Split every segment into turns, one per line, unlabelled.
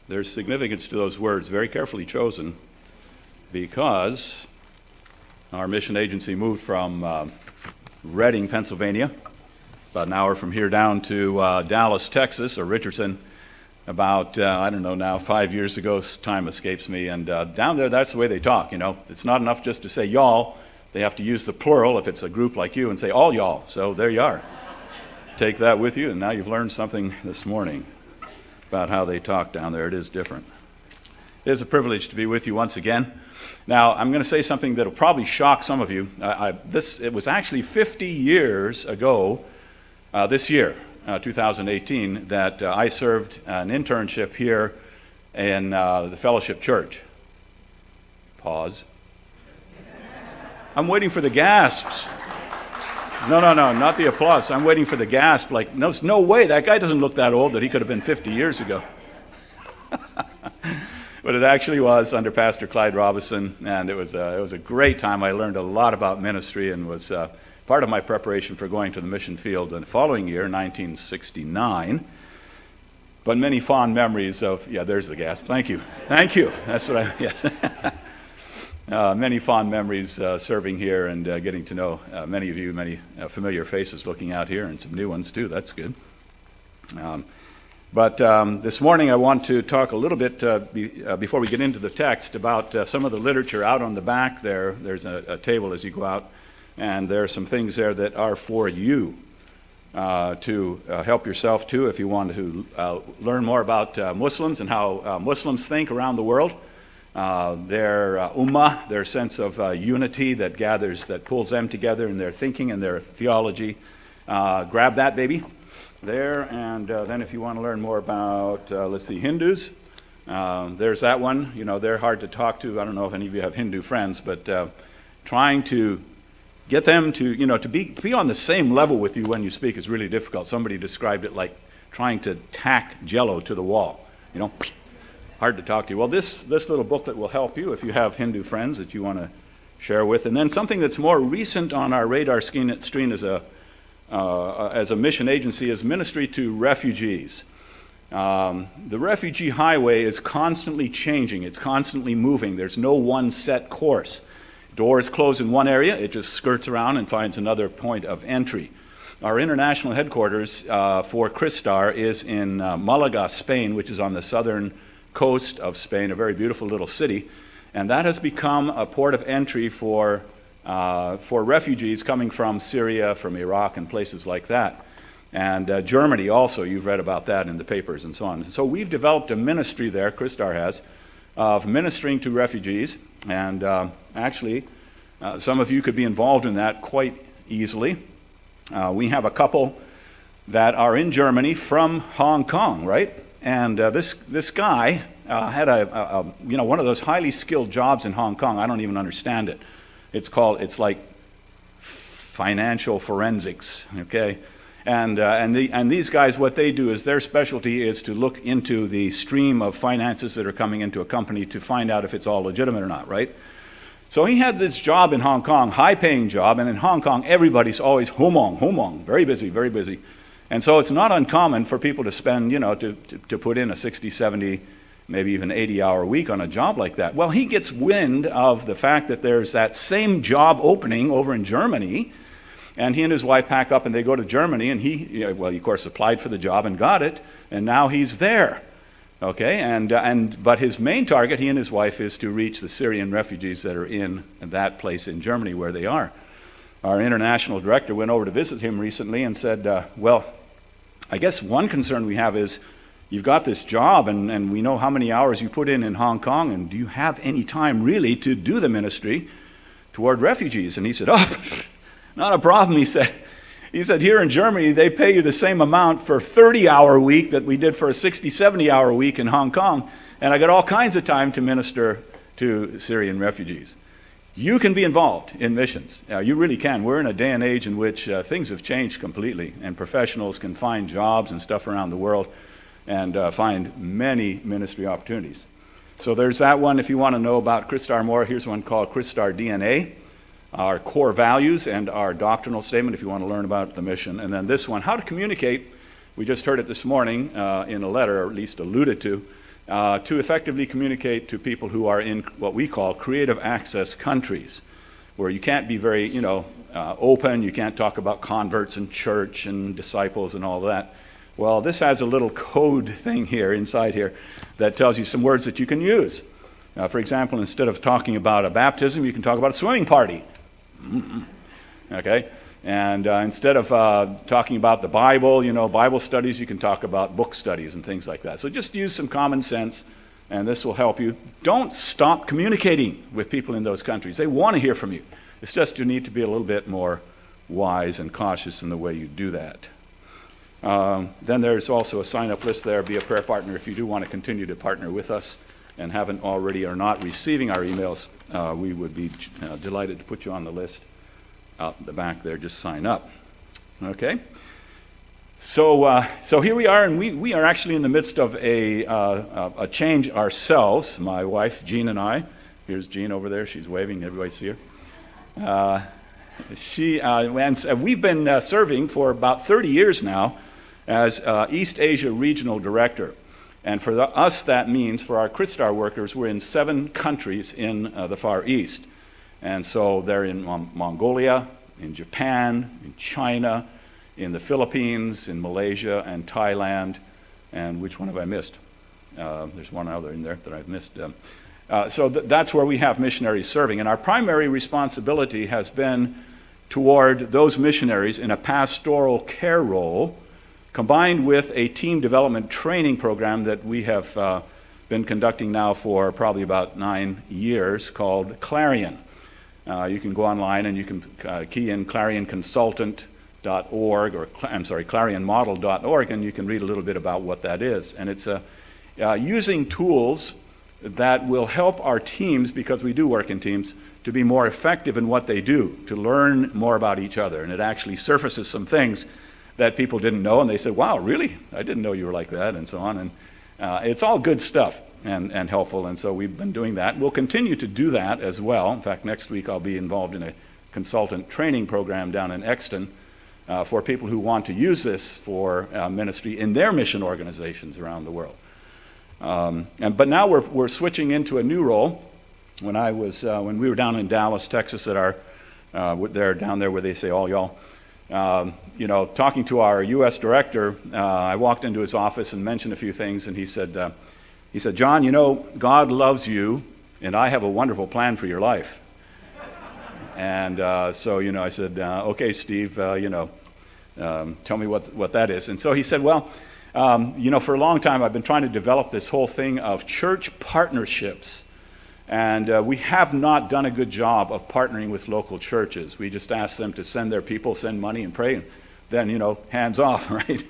There's significance to those words, very carefully chosen, because our mission agency moved from Reading, Pennsylvania, about an hour from here, down to Dallas, Texas, or Richardson, about, 5 years ago. Time escapes me. And down there, that's the way they talk, It's not enough just to say y'all. They have to use the plural if it's a group like you and say all y'all. So there you are. Take that with you, and now you've learned something this morning about how they talk down there. It is different. It is a privilege to be with you once again. Now, I'm going to say something that will probably shock some of you. It was actually 50 years ago, this year, 2018, that I served an internship here in the Fellowship Church. Pause. I'm waiting for the gasps. No, not the applause. I'm waiting for the gasp. Like, no way, that guy doesn't look that old that he could have been 50 years ago. But it actually was under Pastor Clyde Robinson, and it was a great time. I learned a lot about ministry and was part of my preparation for going to the mission field in the following year, 1969. But many fond memories of, there's the gasp. Thank you. That's what yes. Many fond memories serving here and getting to know many of you, many familiar faces looking out here, and some new ones too. That's good. But this morning I want to talk a little bit, before we get into the text, about some of the literature out on the back there. There's a table as you go out, and there are some things there that are for you to help yourself too if you want to learn more about Muslims and how Muslims think around the world. Their ummah, their sense of unity that gathers, that pulls them together in their thinking and their theology. Grab that, baby, there. And then if you want to learn more about, Hindus, there's that one. They're hard to talk to. I don't know if any of you have Hindu friends, but trying to get them to, to be on the same level with you when you speak is really difficult. Somebody described it like trying to tack Jell-O to the wall, Hard to talk to you. Well, this little booklet will help you if you have Hindu friends that you want to share with. And then something that's more recent on our radar screen as a mission agency is ministry to refugees. The refugee highway is constantly changing. It's constantly moving. There's no one set course. Doors close in one area. It just skirts around and finds another point of entry. Our international headquarters for Cristar is in Malaga, Spain, which is on the southern coast of Spain, a very beautiful little city, and that has become a port of entry for refugees coming from Syria, from Iraq, and places like that. And Germany also, you've read about that in the papers and so on. So we've developed a ministry there, Cristar has, of ministering to refugees, and actually some of you could be involved in that quite easily. We have a couple that are in Germany from Hong Kong, right? And this guy had one of those highly skilled jobs in Hong Kong. I don't even understand it. It's like financial forensics, okay? And these guys, what they do is their specialty is to look into the stream of finances that are coming into a company to find out if it's all legitimate or not, right? So he had this job in Hong Kong, high-paying job, and in Hong Kong everybody's always humong, very busy, very busy. And so it's not uncommon for people to spend, to put in a 60, 70, maybe even 80-hour week on a job like that. Well, he gets wind of the fact that there's that same job opening over in Germany, and he and his wife pack up and they go to Germany, and he, of course, applied for the job and got it, and now he's there. Okay, but his main target, he and his wife, is to reach the Syrian refugees that are in that place in Germany where they are. Our international director went over to visit him recently and said, I guess one concern we have is you've got this job and we know how many hours you put in Hong Kong, and do you have any time really to do the ministry toward refugees? And he said, not a problem, he said. He said, here in Germany, they pay you the same amount for a 30-hour week that we did for a 60, 70-hour week in Hong Kong, and I got all kinds of time to minister to Syrian refugees. You can be involved in missions. You really can. We're in a day and age in which things have changed completely, and professionals can find jobs and stuff around the world and find many ministry opportunities. So there's that one. If you want to know about Cristar more, here's one called Cristar DNA, our core values and our doctrinal statement if you want to learn about the mission. And then this one, how to communicate. We just heard it this morning in a letter, or at least alluded to, to effectively communicate to people who are in what we call creative access countries, where you can't be very, open, you can't talk about converts and church and disciples and all that. Well, this has a little code thing here, inside here, that tells you some words that you can use. For example, instead of talking about a baptism, you can talk about a swimming party. Okay? And instead of talking about the Bible, Bible studies, you can talk about book studies and things like that. So just use some common sense, and this will help you. Don't stop communicating with people in those countries. They want to hear from you. It's just you need to be a little bit more wise and cautious in the way you do that. Then there's also a sign-up list there. Be a prayer partner if you do want to continue to partner with us and haven't already or not receiving our emails. We would be delighted to put you on the list. Out the back there, just sign up. Okay? So here we are, and we are actually in the midst of a change ourselves. My wife, Jean, and I. Here's Jean over there. She's waving. Everybody see her? We've been serving for about 30 years now as East Asia Regional Director. And for us, that means for our Christar workers, we're in 7 countries in the Far East. And so they're in Mongolia, in Japan, in China, in the Philippines, in Malaysia, and Thailand. And which one have I missed? There's one other in there that I've missed. So that's where we have missionaries serving. And our primary responsibility has been toward those missionaries in a pastoral care role, combined with a team development training program that we have been conducting now for probably about 9 years, called Clarion. You can go online and you can key in clarionconsultant.org, or clarionmodel.org, and you can read a little bit about what that is. And it's using tools that will help our teams, because we do work in teams, to be more effective in what they do, to learn more about each other. And it actually surfaces some things that people didn't know, and they said, wow, really? I didn't know you were like that, and so on. And it's all good stuff and helpful, and so we've been doing that. We'll continue to do that as well. In fact, next week I'll be involved in a consultant training program down in Exton for people who want to use this for ministry in their mission organizations around the world. But now we're switching into a new role. When we were down in Dallas, Texas, at our down there where they say all y'all, talking to our U.S. director, I walked into his office and mentioned a few things, and he said, John, God loves you, and I have a wonderful plan for your life. And so I said, okay, Steve, tell me what that is. And so he said, well, for a long time I've been trying to develop this whole thing of church partnerships. And we have not done a good job of partnering with local churches. We just ask them to send their people, send money, and pray, and then, hands off, right?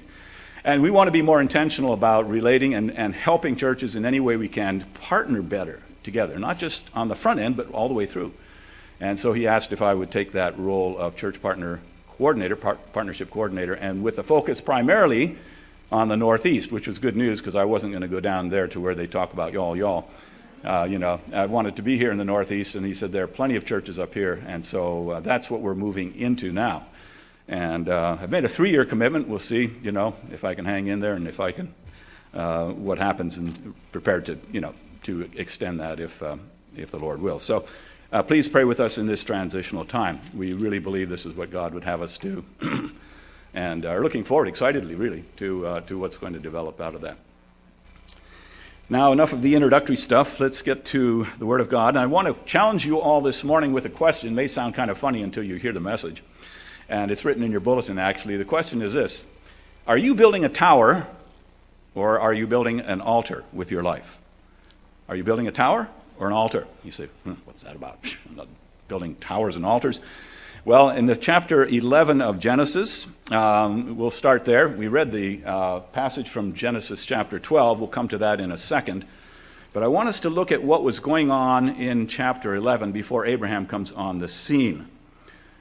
And we want to be more intentional about relating and helping churches in any way we can partner better together, not just on the front end, but all the way through. And so he asked if I would take that role of church partnership coordinator, and with a focus primarily on the Northeast, which was good news because I wasn't going to go down there to where they talk about y'all. I wanted to be here in the Northeast, and he said there are plenty of churches up here, and so that's what we're moving into now. And I've made a 3-year commitment. We'll see, if I can hang in there, and if I can, what happens, and prepared to extend that if the Lord will. So please pray with us in this transitional time. We really believe this is what God would have us do, and are looking forward excitedly, really, to what's going to develop out of that. Now, enough of the introductory stuff. Let's get to the Word of God. And I want to challenge you all this morning with a question. It may sound kind of funny until you hear the message. And it's written in your bulletin, actually. The question is this: are you building a tower, or are you building an altar with your life? Are you building a tower or an altar? You say, what's that about? I'm not building towers and altars. Well, in the chapter 11 of Genesis, we'll start there. We read the passage from Genesis chapter 12. We'll come to that in a second. But I want us to look at what was going on in chapter 11 before Abraham comes on the scene.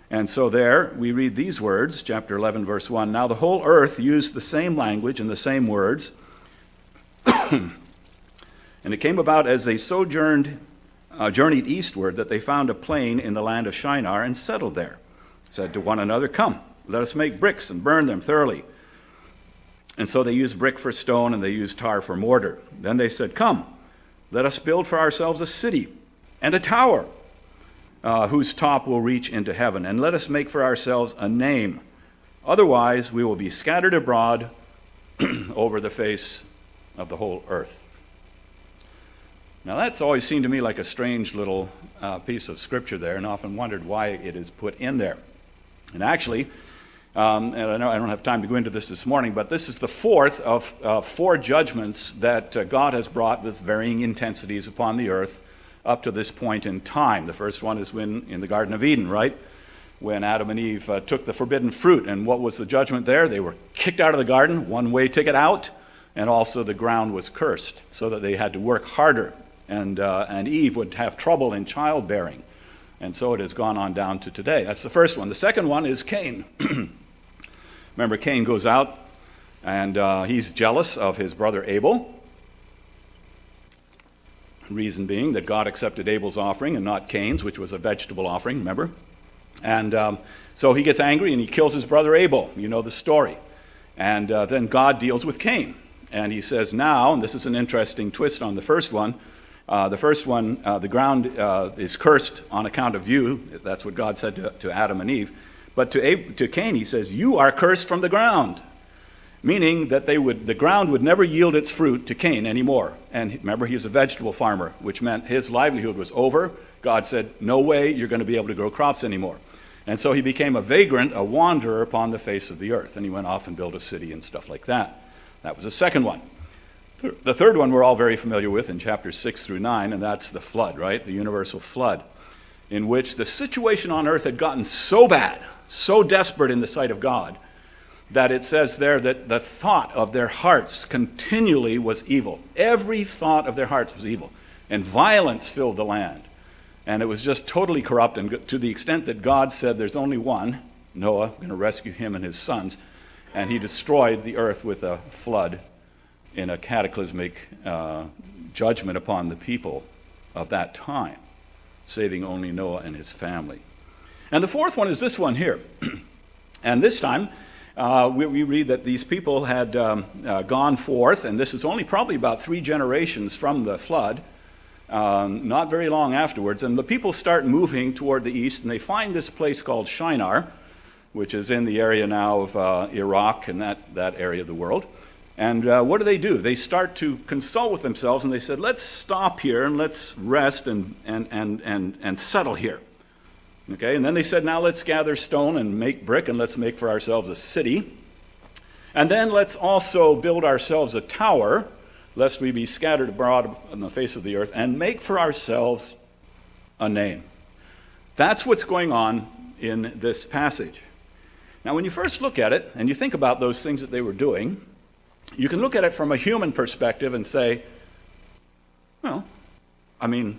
And so there we read these words, chapter 11, verse 1. Now the whole earth used the same language and the same words. And it came about as they journeyed eastward, that they found a plain in the land of Shinar and settled there. Said to one another, come, let us make bricks and burn them thoroughly. And so they used brick for stone and they used tar for mortar. Then they said, "Come, let us build for ourselves a city and a tower whose top will reach into heaven, and let us make for ourselves a name. Otherwise, we will be scattered abroad over the face of the whole earth." Now, that's always seemed to me like a strange little piece of scripture there, and often wondered why it is put in there. And actually, and I know I don't have time to go into this morning, but this is the fourth of four judgments that God has brought with varying intensities upon the earth up to this point in time. The first one is when in the Garden of Eden, right? When Adam and Eve took the forbidden fruit. And what was the judgment there? They were kicked out of the garden, one-way ticket out, and also the ground was cursed, so that they had to work harder. And Eve would have trouble in childbearing. And so it has gone on down to today. That's the first one. The second one is Cain. Remember, Cain goes out, and he's jealous of his brother Abel. Reason being that God accepted Abel's offering and not Cain's, which was a vegetable offering, remember? And so he gets angry and he kills his brother Abel. You know the story. And then God deals with Cain. And he says now, and this is an interesting twist on the first one, the ground is cursed on account of you. That's what God said to Adam and Eve. But to Cain, he says, "You are cursed from the ground," meaning that the ground would never yield its fruit to Cain anymore. And remember, he was a vegetable farmer, which meant his livelihood was over. God said, "No way you're going to be able to grow crops anymore." And so he became a vagrant, a wanderer upon the face of the earth. And he went off and built a city and stuff like that. That was the second one. The third one we're all very familiar with in chapters 6 through 9, and that's the flood, right? The universal flood, in which the situation on earth had gotten so bad, so desperate in the sight of God, that it says there that the thought of their hearts continually was evil. Every thought of their hearts was evil. And violence filled the land. And it was just totally corrupt, and to the extent that God said there's only one, Noah, I'm going to rescue him and his sons. And he destroyed the earth with a flood in a cataclysmic judgment upon the people of that time, saving only Noah and his family. And the fourth one is this one here. And this time, we read that these people had gone forth, and this is only probably about 3 generations from the flood, not very long afterwards, and the people start moving toward the east, and they find this place called Shinar, which is in the area now of Iraq and that area of the world. And what do? They start to consult with themselves, and they said, "Let's stop here and let's rest and settle here." Okay, and then they said, "Now let's gather stone and make brick, and let's make for ourselves a city. And then let's also build ourselves a tower, lest we be scattered abroad on the face of the earth, and make for ourselves a name." That's what's going on in this passage. Now, when you first look at it, and you think about those things that they were doing, you can look at it from a human perspective and say, well, I mean,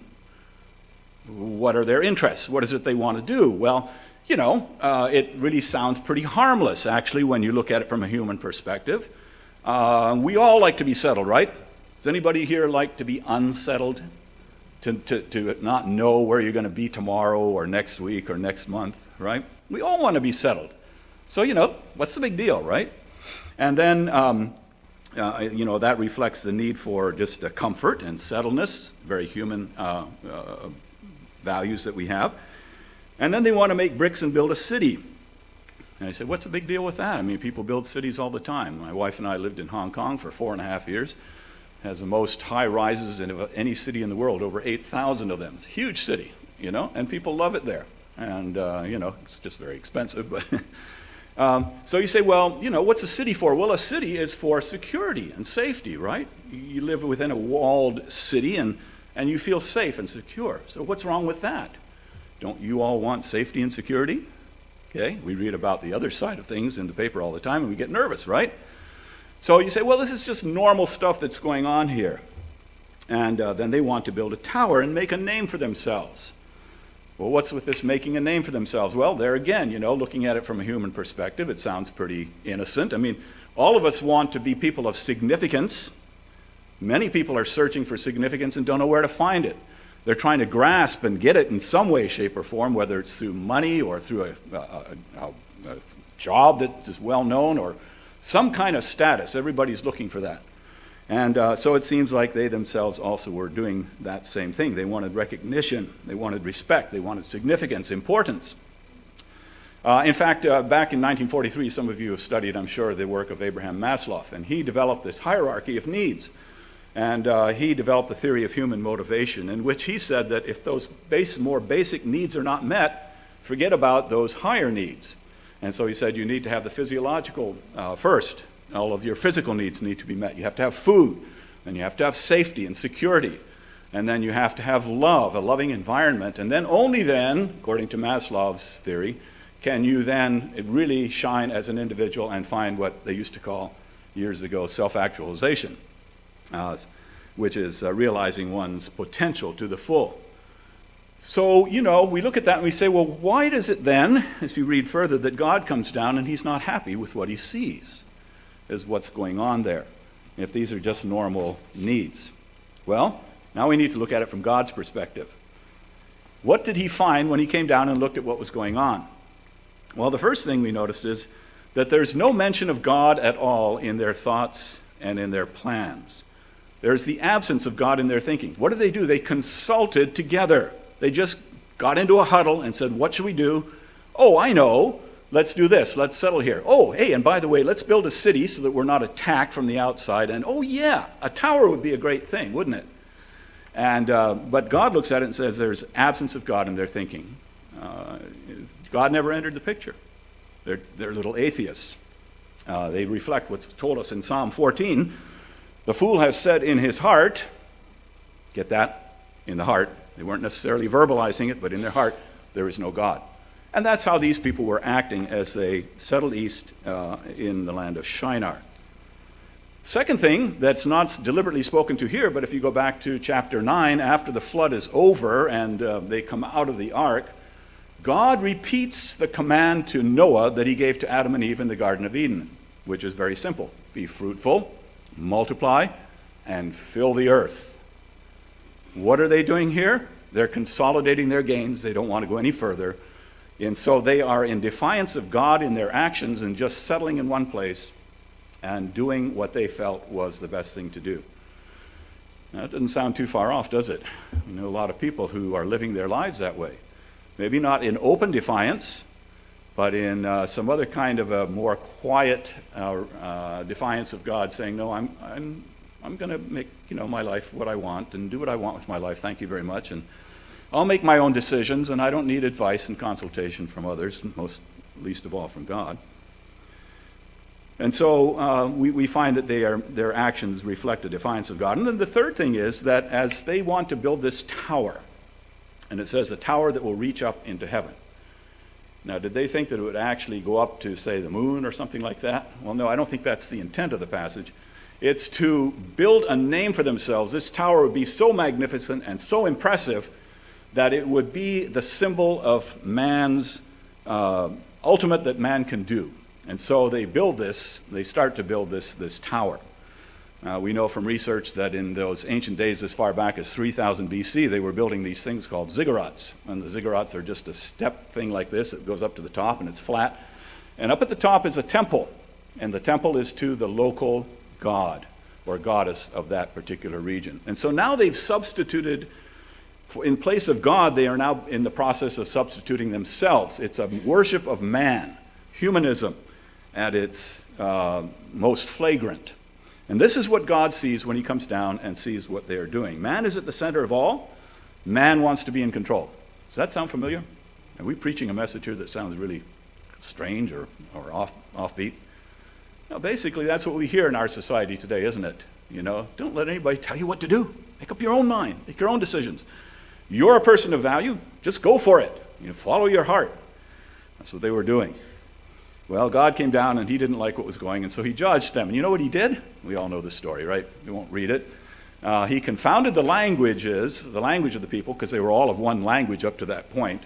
what are their interests? What is it they want to do? Well, it really sounds pretty harmless, actually, when you look at it from a human perspective. We all like to be settled, right? Does anybody here like to be unsettled? To not know where you're going to be tomorrow or next week or next month, right? We all want to be settled. So, what's the big deal, right? And then, that reflects the need for just comfort and settledness, very human values that we have. And then they want to make bricks and build a city. And I said, what's the big deal with that? I mean, people build cities all the time. My wife and I lived in Hong Kong for 4.5 years. Has the most high rises in any city in the world, over 8,000 of them. It's a huge city, and people love it there. And, it's just very expensive. But so you say, well, what's a city for? Well, a city is for security and safety, right? You live within a walled city and you feel safe and secure. So what's wrong with that? Don't you all want safety and security? Okay, we read about the other side of things in the paper all the time and we get nervous, right? So you say, well, this is just normal stuff that's going on here. And then they want to build a tower and make a name for themselves. Well, what's with this making a name for themselves? Well, there again, looking at it from a human perspective, it sounds pretty innocent. I mean, all of us want to be people of significance. Many people are searching for significance and don't know where to find it. They're trying to grasp and get it in some way, shape, or form, whether it's through money or through a job that is well known or Some kind of status. Everybody's looking for that. And so it seems like they themselves also were doing that same thing. They wanted recognition. They wanted respect. They wanted significance, importance. In fact, back in 1943, some of you have studied, I'm sure, the work of Abraham Maslow, and he developed this hierarchy of needs. And he developed the theory of human motivation, in which he said that if those more basic needs are not met, forget about those higher needs. And so he said you need to have the physiological first. All of your physical needs need to be met. You have to have food, then you have to have safety and security, and then you have to have love, a loving environment, and then only then, according to Maslow's theory, can you then really shine as an individual and find what they used to call years ago self-actualization, which is realizing one's potential to the full. So, we look at that and we say, well, why does it then, as you read further, that God comes down and he's not happy with what he sees as what's going on there, if these are just normal needs? Well, now we need to look at it from God's perspective. What did he find when he came down and looked at what was going on? Well, the first thing we noticed is that there's no mention of God at all in their thoughts and in their plans. There's the absence of God in their thinking. What did? They consulted together. They just got into a huddle and said, what should we do? Oh, I know. Let's do this. Let's settle here. Oh, hey, and by the way, let's build a city so that we're not attacked from the outside. And oh, yeah, a tower would be a great thing, wouldn't it? And but God looks at it and says there's absence of God in their thinking. God never entered the picture. They're little atheists. They reflect what's told us in Psalm 14. The fool has said in his heart, get that? In the heart. They weren't necessarily verbalizing it, but in their heart, there is no God. And that's how these people were acting as they settled east in the land of Shinar. Second thing that's not deliberately spoken to here, but if you go back to chapter 9, after the flood is over and they come out of the ark, God repeats the command to Noah that he gave to Adam and Eve in the Garden of Eden, which is very simple. Be fruitful, multiply, and fill the earth. What are they doing here? They're consolidating their gains. They don't want to go any further. And so they are in defiance of God in their actions and just settling in one place and doing what they felt was the best thing to do. Now, that doesn't sound too far off, does it? We know a lot of people who are living their lives that way. Maybe not in open defiance, but in some other kind of a more quiet defiance of God, saying, no, I'm going to make my life what I want and do what I want with my life. Thank you very much. And I'll make my own decisions, and I don't need advice and consultation from others, least of all from God. And so we find that their actions reflect a defiance of God. And then the third thing is that as they want to build this tower, and it says a tower that will reach up into heaven. Now, did they think that it would actually go up to, say, the moon or something like that? Well, no, I don't think that's the intent of the passage. It's to build a name for themselves. This tower would be so magnificent and so impressive that it would be the symbol of man's ultimate that man can do. And so they start to build this tower. We know from research that in those ancient days, as far back as 3000 BC, they were building these things called ziggurats. And the ziggurats are just a step thing like this. It goes up to the top and it's flat. And up at the top is a temple. And the temple is to the local god or goddess of that particular region. And so now they've substituted, in place of God, they are now in the process of substituting themselves. It's a worship of man, humanism at its most flagrant. And this is what God sees when he comes down and sees what they are doing. Man is at the center of all. Man wants to be in control. Does that sound familiar? Are we preaching a message here that sounds really strange or offbeat? No, basically, that's what we hear in our society today, isn't it? Don't let anybody tell you what to do. Make up your own mind. Make your own decisions. You're a person of value. Just go for it. Follow your heart. That's what they were doing. Well, God came down and he didn't like what was going, and so he judged them. And you know what he did? We all know the story, right? We won't read it. He confounded the language of the people, because they were all of one language up to that point.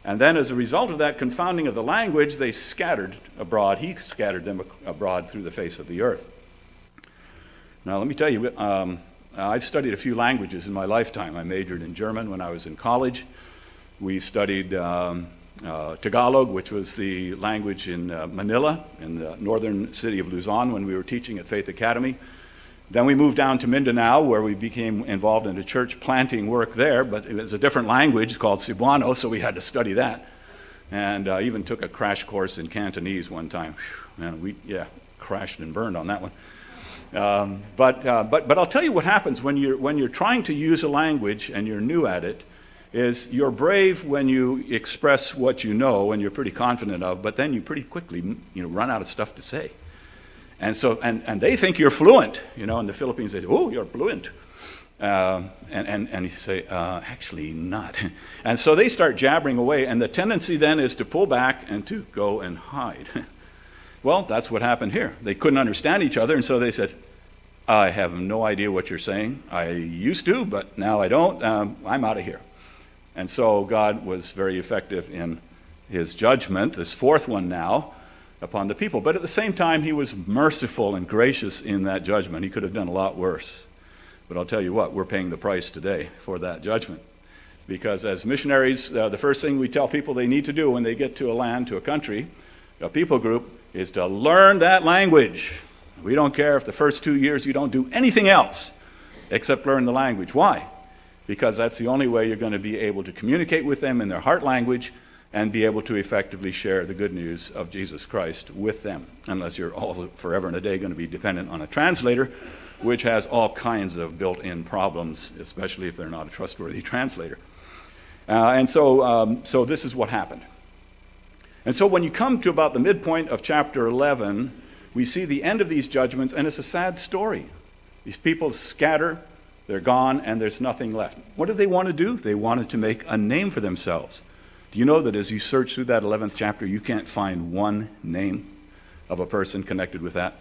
And then as a result of that confounding of the language, they scattered abroad. He scattered them abroad through the face of the earth. Now, let me tell you, I've studied a few languages in my lifetime. I majored in German when I was in college. We studied Tagalog, which was the language in Manila, in the northern city of Luzon when we were teaching at Faith Academy. Then we moved down to Mindanao, where we became involved in a church planting work there, but it was a different language called Cebuano, so we had to study that. And even took a crash course in Cantonese one time. Whew, man, we crashed and burned on that one. But I'll tell you what happens when you're trying to use a language and you're new at it, is you're brave when you express what you know and you're pretty confident of, but then you pretty quickly run out of stuff to say. And so and they think you're fluent, in the Philippines they say, oh, you're fluent. And you say, actually not. And so they start jabbering away, and the tendency then is to pull back and to go and hide. Well, that's what happened here. They couldn't understand each other, and so they said, I have no idea what you're saying. I used to, but now I don't. I'm out of here. And so God was very effective in his judgment, this fourth one now, upon the people. But at the same time, he was merciful and gracious in that judgment. He could have done a lot worse. But I'll tell you what, we're paying the price today for that judgment. Because as missionaries, the first thing we tell people they need to do when they get to a land, to a country, a people group, is to learn that language. We don't care if the first 2 years you don't do anything else except learn the language. Why? Because that's the only way you're going to be able to communicate with them in their heart language and be able to effectively share the good news of Jesus Christ with them, unless you're all forever and a day going to be dependent on a translator, which has all kinds of built-in problems, especially if they're not a trustworthy translator. So this is what happened. And so when you come to about the midpoint of chapter 11, we see the end of these judgments, and it's a sad story. These people scatter, they're gone, and there's nothing left. What did they want to do? They wanted to make a name for themselves. Do you know that as you search through that 11th chapter, you can't find one name of a person connected with that?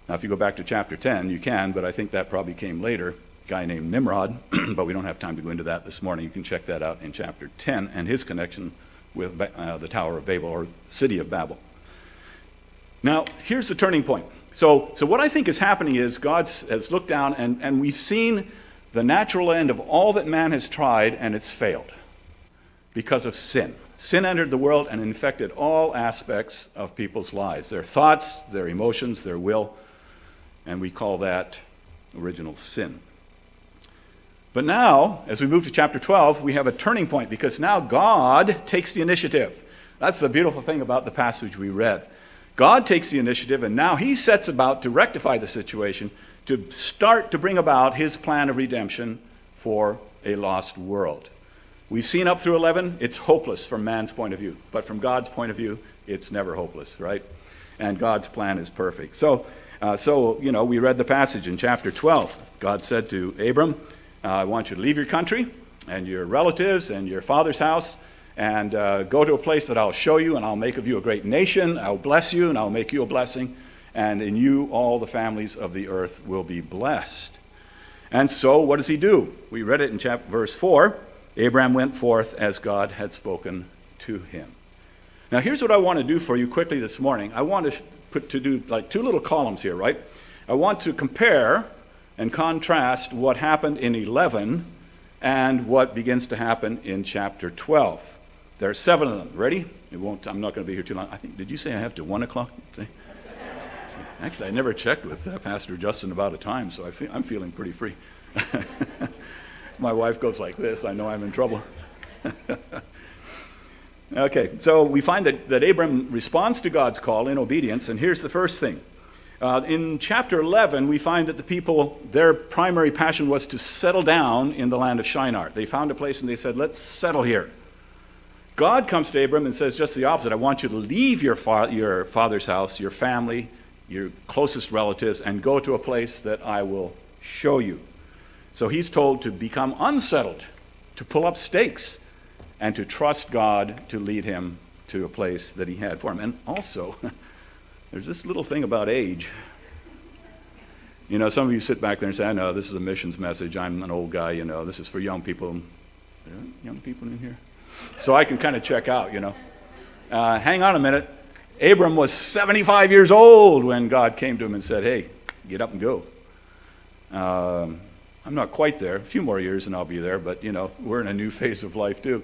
Now, if you go back to chapter 10, you can, but I think that probably came later. A guy named Nimrod, but we don't have time to go into that this morning. You can check that out in chapter 10 and his connection with the Tower of Babel, or city of Babel. Now, here's the turning point. So what I think is happening is God has looked down, and we've seen the natural end of all that man has tried, and it's failed because of sin. Sin entered the world and infected all aspects of people's lives, their thoughts, their emotions, their will, and we call that original sin. But now, as we move to chapter 12, we have a turning point, because now God takes the initiative. That's the beautiful thing about the passage we read. God takes the initiative, and now he sets about to rectify the situation, to start to bring about his plan of redemption for a lost world. We've seen up through 11, it's hopeless from man's point of view. But from God's point of view, it's never hopeless, right? And God's plan is perfect. So we read the passage in chapter 12. God said to Abram, I want you to leave your country and your relatives and your father's house and go to a place that I'll show you, and I'll make of you a great nation. I'll bless you, and I'll make you a blessing. And in you all the families of the earth will be blessed. And so what does he do? We read it in verse 4. Abraham went forth as God had spoken to him. Now here's what I want to do for you quickly this morning. I want to do like two little columns here, right? I want to compare and contrast what happened in 11 and what begins to happen in chapter 12. There are 7 of them. Ready? I'm not going to be here too long. Did you say I have to 1 o'clock today? Actually, I never checked with Pastor Justin about a time, so I'm feeling pretty free. My wife goes like this, I know I'm in trouble. Okay, so we find that Abram responds to God's call in obedience, and here's the first thing. In chapter 11, we find that the people, their primary passion was to settle down in the land of Shinar. They found a place and they said, let's settle here. God comes to Abram and says just the opposite. I want you to leave your father's house, your family, your closest relatives, and go to a place that I will show you. So he's told to become unsettled, to pull up stakes, and to trust God to lead him to a place that he had for him. And also, there's this little thing about age. Some of you sit back there and say, I know, this is a missions message. I'm an old guy, this is for young people. There are young people in here? So I can kind of check out, Hang on a minute. Abram was 75 years old when God came to him and said, hey, get up and go. I'm not quite there. A few more years and I'll be there, but, we're in a new phase of life too.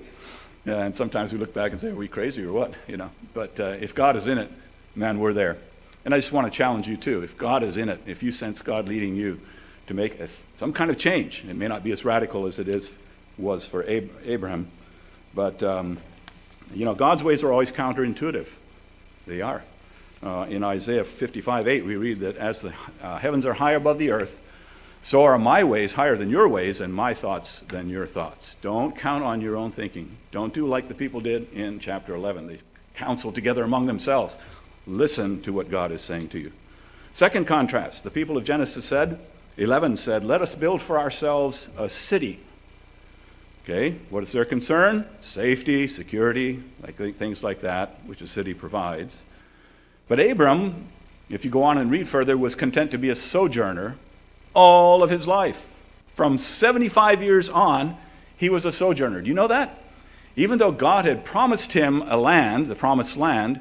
And sometimes we look back and say, are we crazy or what? But if God is in it, man, we're there. And I just want to challenge you too. If God is in it, if you sense God leading you to make some kind of change, it may not be as radical as it was for Abraham, but God's ways are always counterintuitive. They are. In Isaiah 55:8, we read that as the heavens are high above the earth, so are my ways higher than your ways, and my thoughts than your thoughts. Don't count on your own thinking. Don't do like the people did in chapter 11. They counseled together among themselves. Listen to what God is saying to you. Second contrast, the people of Genesis 11 said, let us build for ourselves a city. Okay, what is their concern? Safety, security, things like that, which a city provides. But Abram, if you go on and read further, was content to be a sojourner all of his life. From 75 years on, he was a sojourner. Do you know that? Even though God had promised him a land, the promised land,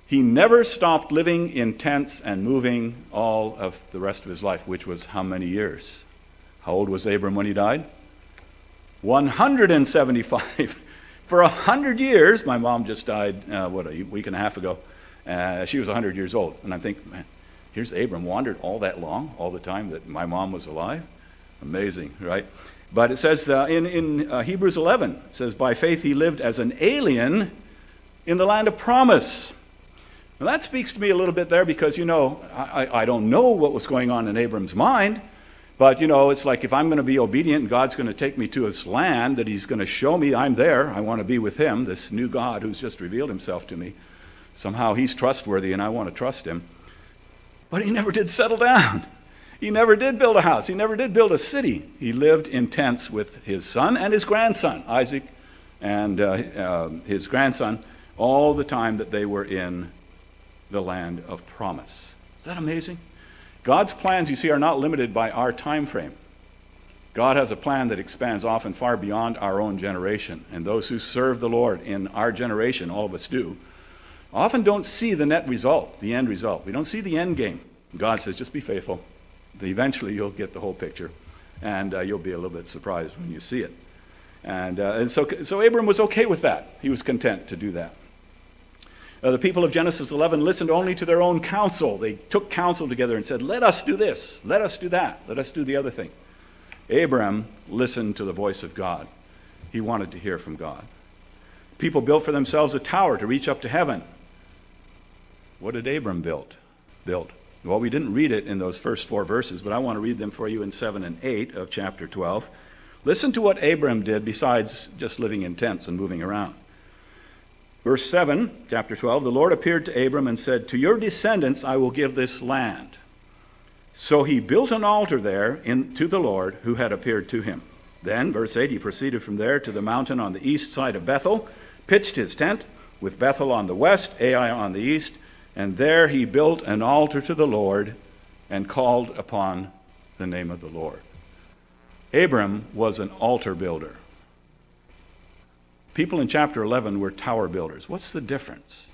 he never stopped living in tents and moving all of the rest of his life, which was how many years? How old was Abram when he died? 175. For 100 years, my mom just died, a week and a half ago. She was 100 years old. And I'm thinking, man, here's Abram wandered all that long, all the time that my mom was alive. Amazing, right? But it says in Hebrews 11, it says, by faith he lived as an alien in the land of promise. Now that speaks to me a little bit there because, I don't know what was going on in Abram's mind, but, it's like if I'm going to be obedient and God's going to take me to his land, that he's going to show me I'm there, I want to be with him, this new God who's just revealed himself to me. Somehow he's trustworthy and I want to trust him. But he never did settle down. He never did build a house. He never did build a city. He lived in tents with his son and his grandson, Isaac, and his grandson, all the time that they were in the land of promise. Is that amazing? God's plans, you see, are not limited by our time frame. God has a plan that expands often far beyond our own generation. And those who serve the Lord in our generation, all of us do, often don't see the net result, the end result. We don't see the end game. God says, just be faithful. Eventually you'll get the whole picture, and you'll be a little bit surprised when you see it. And so Abram was okay with that. He was content to do that. The people of Genesis 11 listened only to their own counsel. They took counsel together and said, let us do this, let us do that, let us do the other thing. Abram listened to the voice of God. He wanted to hear from God. People built for themselves a tower to reach up to heaven. What did Abram build? Well, we didn't read it in those first 4 verses, but I want to read them for you in 7 and 8 of chapter 12. Listen to what Abram did besides just living in tents and moving around. Verse 7, chapter 12, the Lord appeared to Abram and said, to your descendants I will give this land. So he built an altar there to the Lord who had appeared to him. Then, verse 8, he proceeded from there to the mountain on the east side of Bethel, pitched his tent, with Bethel on the west, Ai on the east, and there he built an altar to the Lord and called upon the name of the Lord. Abram was an altar builder. People in chapter 11 were tower builders. What's the difference?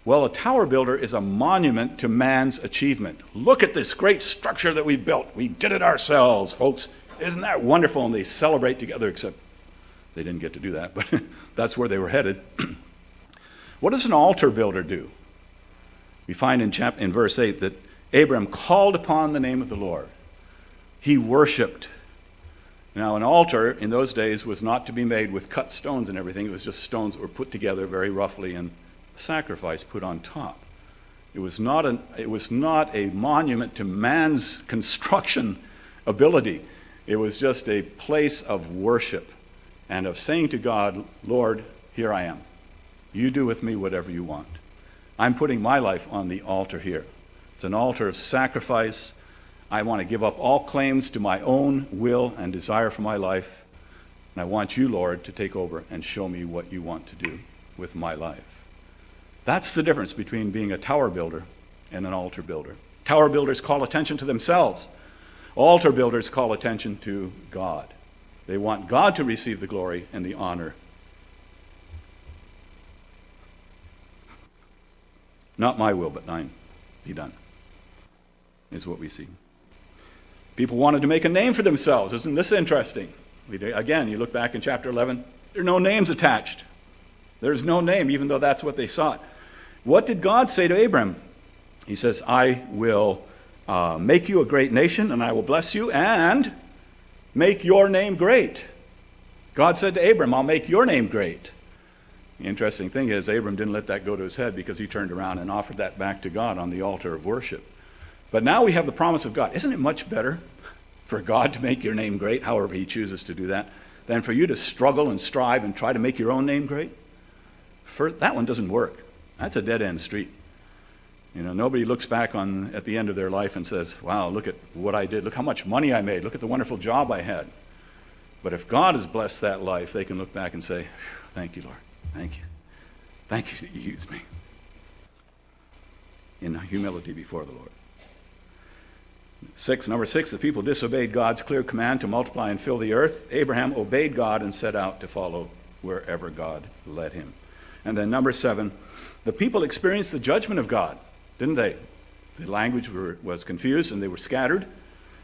Well, a tower builder is a monument to man's achievement. Look at this great structure that we've built. We did it ourselves, folks. Isn't that wonderful? And they celebrate together, except they didn't get to do that, but that's where they were headed. What does an altar builder do? We find in verse 8 that Abram called upon the name of the Lord. He worshiped. Now, an altar in those days was not to be made with cut stones and everything. It was just stones that were put together very roughly and sacrifice put on top. It was not a monument to man's construction ability. It was just a place of worship and of saying to God, Lord, here I am. You do with me whatever you want. I'm putting my life on the altar here. It's an altar of sacrifice. I want to give up all claims to my own will and desire for my life. And I want you, Lord, to take over and show me what you want to do with my life. That's the difference between being a tower builder and an altar builder. Tower builders call attention to themselves. Altar builders call attention to God. They want God to receive the glory and the honor. Not my will, but thine be done, is what we see. People wanted to make a name for themselves. Isn't this interesting? Again, you look back in chapter 11, There are no names attached. There's no name, even though that's what they sought. What did God say to Abram? He says, I will make you a great nation, and I will bless you, and make your name great. God said to Abram, I'll make your name great. The interesting thing is, Abram didn't let that go to his head because he turned around and offered that back to God on the altar of worship. But now we have the promise of God. Isn't it much better for God to make your name great, however he chooses to do that, than for you to struggle and strive and try to make your own name great? That one doesn't work. That's a dead-end street. Nobody looks back at the end of their life and says, wow, look at what I did. Look how much money I made. Look at the wonderful job I had. But if God has blessed that life, they can look back and say, thank you, Lord. Thank you. Thank you that you used me. In humility before the Lord. Number 6, the people disobeyed God's clear command to multiply and fill the earth. Abraham obeyed God and set out to follow wherever God led him. And then number 7, the people experienced the judgment of God, didn't they? The language was confused and they were scattered.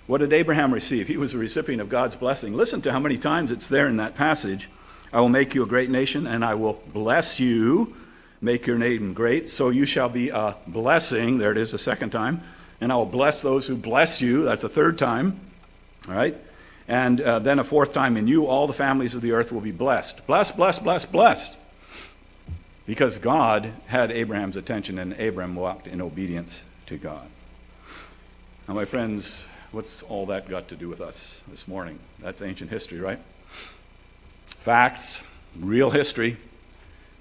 What did Abraham receive? He was a recipient of God's blessing. Listen to how many times it's there in that passage. I will make you a great nation, and I will bless you, make your name great, so you shall be a blessing. There it is a second time. And I will bless those who bless you. That's a third time. All right? And then a fourth time, in you all the families of the earth will be blessed. Blessed, blessed, blessed, blessed. Because God had Abraham's attention, and Abraham walked in obedience to God. Now, my friends, what's all that got to do with us this morning? That's ancient history, right? Facts, real history,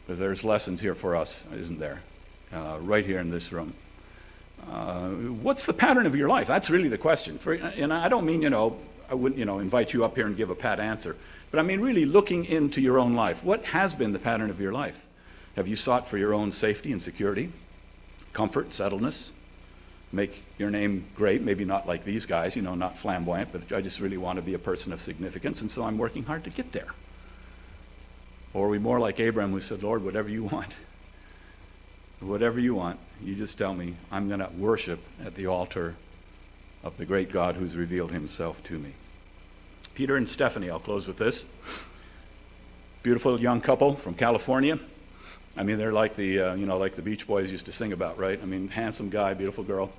but there's lessons here for us, isn't there? Right here in this room. What's the pattern of your life? That's really the question. And I don't mean, I wouldn't, invite you up here and give a pat answer. But I mean really looking into your own life. What has been the pattern of your life? Have you sought for your own safety and security, comfort, settledness? Make your name great, maybe not like these guys, not flamboyant, but I just really want to be a person of significance, and so I'm working hard to get there. Or are we more like Abraham, who said, Lord, whatever you want, you just tell me. I'm going to worship at the altar of the great God who's revealed himself to me. Peter and Stephanie, I'll close with this. Beautiful young couple from California. I mean, they're like like the Beach Boys used to sing about, right? I mean, handsome guy, beautiful girl.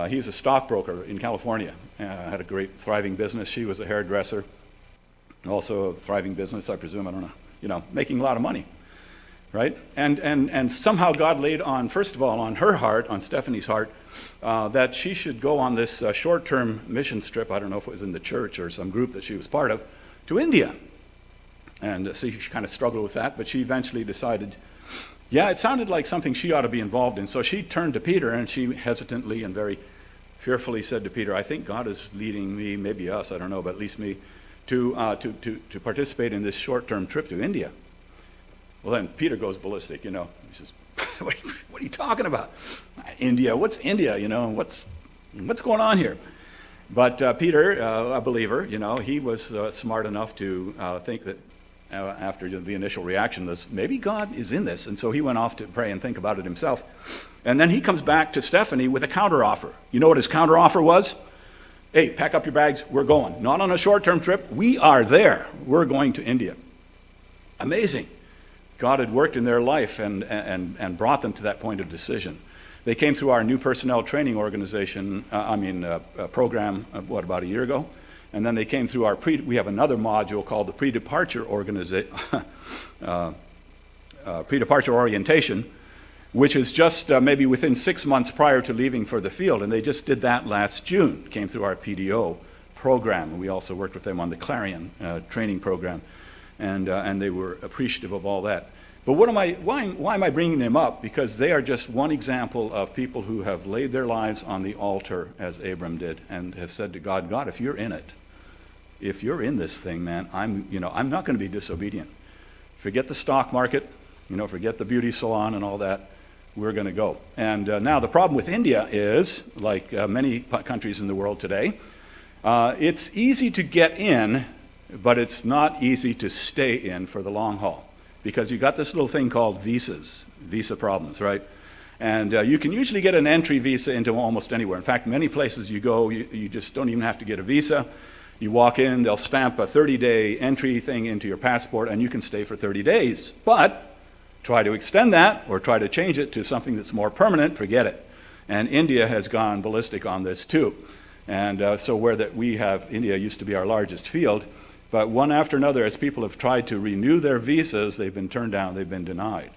He's a stockbroker in California. Had a great, thriving business. She was a hairdresser. Also a thriving business, I presume. I don't know. Making a lot of money, right? And somehow God laid on, first of all, on her heart, on Stephanie's heart, that she should go on this short-term mission trip. I don't know if it was in the church or some group that she was part of, to India. And so she kind of struggled with that, but she eventually decided, it sounded like something she ought to be involved in. So she turned to Peter, and she hesitantly and very fearfully said to Peter, I think God is leading me, maybe us, I don't know, but at least me, to participate in this short-term trip to India. Well, then Peter goes ballistic, He says, what are you talking about? India, what's India, and what's going on here? But Peter, a believer, he was smart enough to think that after the initial reaction was, maybe God is in this. And so he went off to pray and think about it himself. And then he comes back to Stephanie with a counteroffer. You know what his counteroffer was? Hey, pack up your bags, we're going. Not on a short-term trip, we are there. We're going to India. Amazing. God had worked in their life and brought them to that point of decision. They came through our new personnel training organization, program, about a year ago? And then they came through we have another module called the pre-departure orientation, which is just maybe within 6 months prior to leaving for the field. And they just did that last June, came through our PDO program. We also worked with them on the Clarion training program. And they were appreciative of all that. But why am I bringing them up? Because they are just one example of people who have laid their lives on the altar, as Abram did, and has said to God, God, if you're in it, if you're in this thing, man, I'm not going to be disobedient. Forget the stock market, forget the beauty salon and all that. We're going to go. And now the problem with India is, like many countries in the world today, it's easy to get in, but it's not easy to stay in for the long haul. Because you got this little thing called visa problems, right? And you can usually get an entry visa into almost anywhere. In fact, many places you go, you just don't even have to get a visa. You walk in, they'll stamp a 30-day entry thing into your passport, and you can stay for 30 days. But try to extend that or try to change it to something that's more permanent, forget it. And India has gone ballistic on this too. And so India used to be our largest field, but one after another, as people have tried to renew their visas, they've been turned down, they've been denied.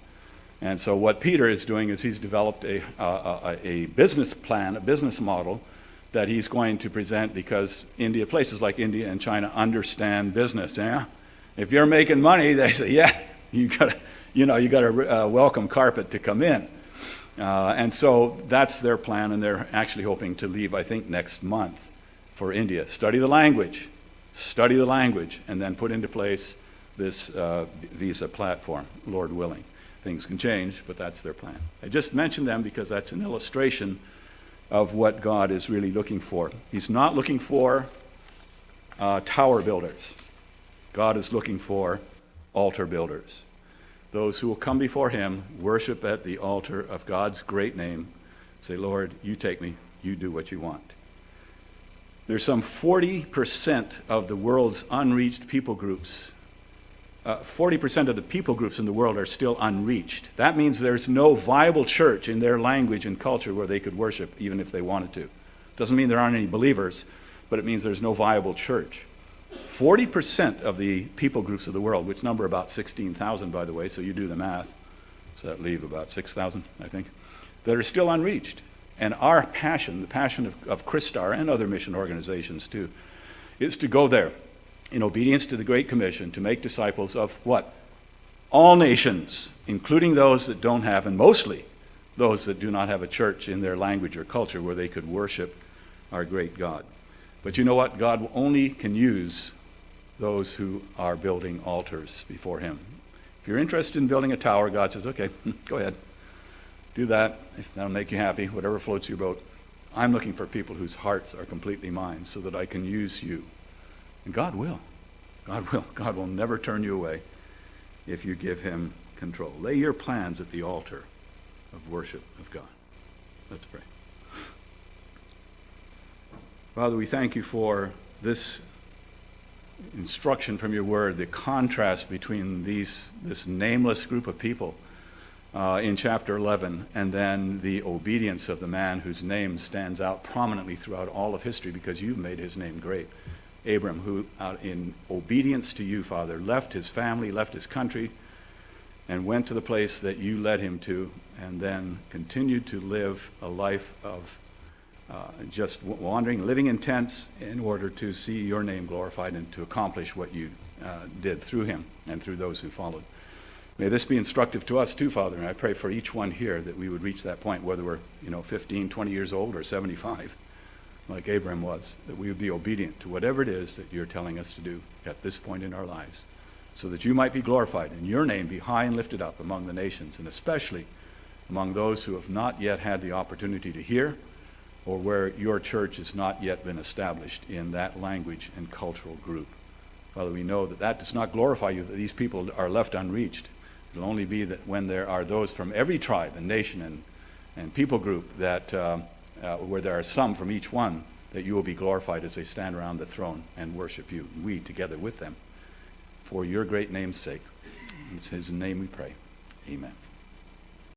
And so what Peter is doing is he's developed a business plan, a business model that he's going to present, because places like India and China understand business. Yeah? If you're making money, they say, yeah, you got a welcome carpet to come in. And so that's their plan, and they're actually hoping to leave, I think, next month for India. Study the language, and then put into place this visa platform, Lord willing. Things can change, but that's their plan. I just mentioned them because that's an illustration of what God is really looking for. He's not looking for tower builders. God is looking for altar builders. Those who will come before him, worship at the altar of God's great name, say, Lord, you take me, you do what you want. There's some 40% of the world's unreached people groups. 40% of the people groups in the world are still unreached. That means there's no viable church in their language and culture where they could worship, even if they wanted to. Doesn't mean there aren't any believers, but it means there's no viable church. 40% of the people groups of the world, which number about 16,000, by the way, so you do the math, so that leave about 6,000, I think, that are still unreached. And our passion, the passion of Christar and other mission organizations too, is to go there in obedience to the Great Commission to make disciples of what? All nations, including those that don't have, and mostly those that do not have a church in their language or culture where they could worship our great God. But you know what? God only can use those who are building altars before him. If you're interested in building a tower, God says, okay, go ahead. Do that. If that'll make you happy, whatever floats your boat. I'm looking for people whose hearts are completely mine so that I can use you. And God will. God will. God will never turn you away if you give him control. Lay your plans at the altar of worship of God. Let's pray. Father, we thank you for this instruction from your word, the contrast between this nameless group of people in chapter 11, and then the obedience of the man whose name stands out prominently throughout all of history because you've made his name great. Abram, who in obedience to you, Father, left his family, left his country, and went to the place that you led him to, and then continued to live a life of just wandering, living in tents in order to see your name glorified and to accomplish what you did through him and through those who followed. May this be instructive to us too, Father, and I pray for each one here that we would reach that point, whether we're 15, 20 years old or 75, like Abram was, that we would be obedient to whatever it is that you're telling us to do at this point in our lives, so that you might be glorified and your name be high and lifted up among the nations, and especially among those who have not yet had the opportunity to hear, or where your church has not yet been established in that language and cultural group. Father, we know that that does not glorify you, that these people are left unreached. It'll only be that when there are those from every tribe and nation and people group that where there are some from each one, that you will be glorified as they stand around the throne and worship you, we together with them, for your great name's sake. It's his name we pray. Amen.